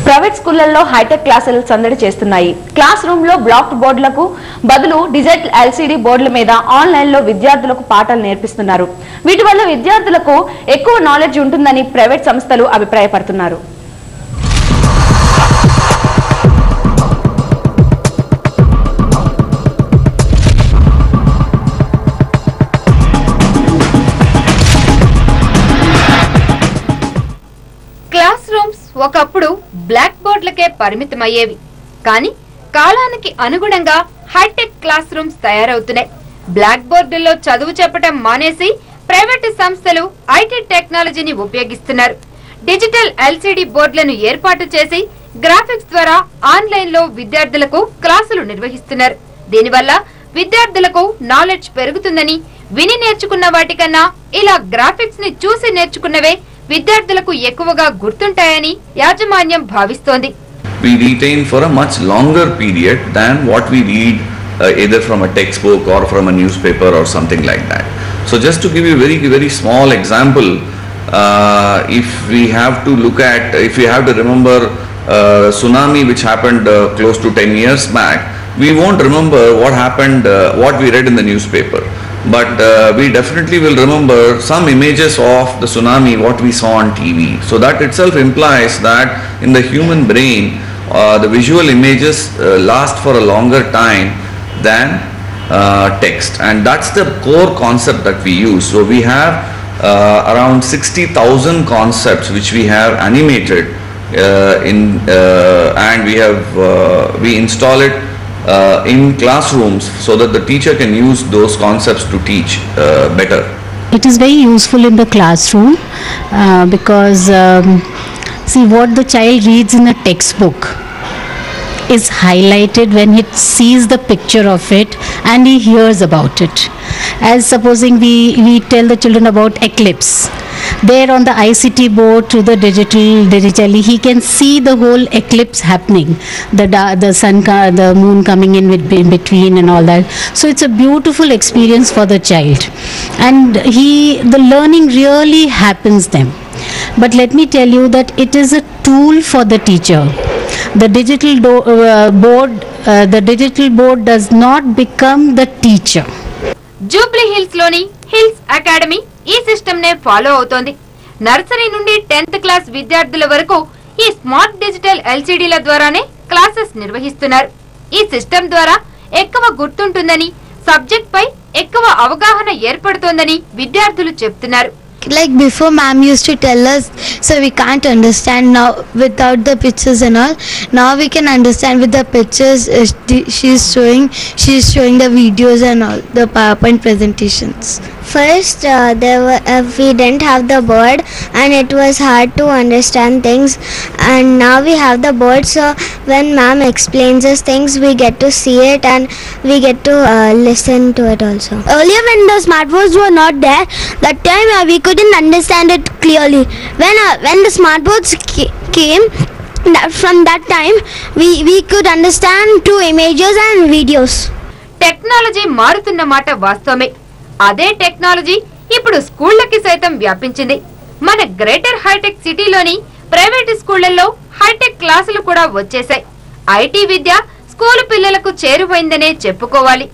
Private స్కూళ్లలో hitech క్లాసులు సందడి చేస్తున్నాయి. క్లాస్ రూమ్ లో బ్లాక్ బోర్డులకు బదులు డిజిటల్ ఎల్సిడి బోర్డుల మీద ఆన్లైన్ లో విద్యార్థులకు పాఠాలు నేర్పిస్తున్నారు. వీటి వల్ల విద్యార్థులకు ఎక్కువ నాలెడ్జ్ ఉంటుందని ప్రైవేట్ సంస్థలు అభిప్రాయపడుతున్నారు. క్లాస్ రూమ్స్ ఒకప్పుడు బ్లాక్ బోర్డులకే పరిమితమయ్యేవి. కానీ కాలానికి అనుగుణంగా హైటెక్ క్లాస్ రూమ్స్ తయారవుతున్నాయి. బ్లాక్ బోర్డుల్లో చదువు చెప్పడం మానేసి ప్రైవేటు సంస్థలు ఐటీ టెక్నాలజీని ఉపయోగిస్తున్నారు. డిజిటల్ ఎల్సిడి బోర్డులను ఏర్పాటు చేసి గ్రాఫిక్స్ ద్వారా ఆన్లైన్ లో విద్యార్థులకు క్లాసులు నిర్వహిస్తున్నారు. దీనివల్ల విద్యార్థులకు నాలెడ్జ్ పెరుగుతుందని, విని నేర్చుకున్న వాటికన్నా ఇలా గ్రాఫిక్స్ ని చూసి నేర్చుకున్నవే విద్యార్థులకు ఎక్కువగా గుర్తుంటాయని యాజమాన్యం భావిస్తోంది. We retain for a much longer period than what we read either from a textbook or from a newspaper or something like that. So just to give you a very small example, if we have to remember tsunami which happened close to 10 years back, we won't remember what happened, what we read in the newspaper. But we definitely will remember some images of the tsunami, what we saw on TV. So that itself implies that in the human brain, the visual images last for a longer time than text. And that's the core concept that we use. So we have around 60,000 concepts which we have animated and we install it in classrooms so that the teacher can use those concepts to teach better. It is very useful in the classroom because see, what the child reads in a textbook is highlighted when he sees the picture of it and he hears about it. As supposing we tell the children about eclipse, there on the ICT board to the digitally he can see the whole eclipse happening, the sun, the moon coming in between and all that. So it's a beautiful experience for the child, and the learning really happens then. But let me tell you that it is a tool for the teacher. The digital board does not become the teacher. Jubilee hills లోని hills academy ఈ system నే follow అవుతోంది. Nursery నుండి 10th class విద్యార్థుల వరకు ఈ smart digital ఎల్సిడీల ద్వారానే classes నిర్వహిస్తున్నారు. ఈ సిస్టమ్ ద్వారా ఎక్కువ గుర్తుంటుందని, సబ్జెక్ట్ పై ఎక్కువ అవగాహన ఏర్పడుతోందని విద్యార్థులు చెప్తున్నారు. Like before, ma'am used to tell us, so we can't understand now without the pictures and all. Now we can understand with the pictures. She's showing the videos and all the PowerPoint presentations. First, we didn't have the board, and it was hard to understand things. And now we have the board, so when ma'am explains us things, we get to see it and we get to listen to it also. Earlier, when the smartboards were not there, that time we couldn't understand it clearly. When the smartboards came, from that time we could understand through images and videos. Technology మారుతున్న మాట వాస్తవమే. అదే technology ఇప్పుడు స్కూళ్లకి సైతం వ్యాపించింది. మన greater hitech సిటీలోని private స్కూళ్లలో హైటెక్ క్లాసులు కూడా వచ్చేశాయి. ఐటీ విద్య స్కూలు పిల్లలకు చేరువైందనే చెప్పుకోవాలి.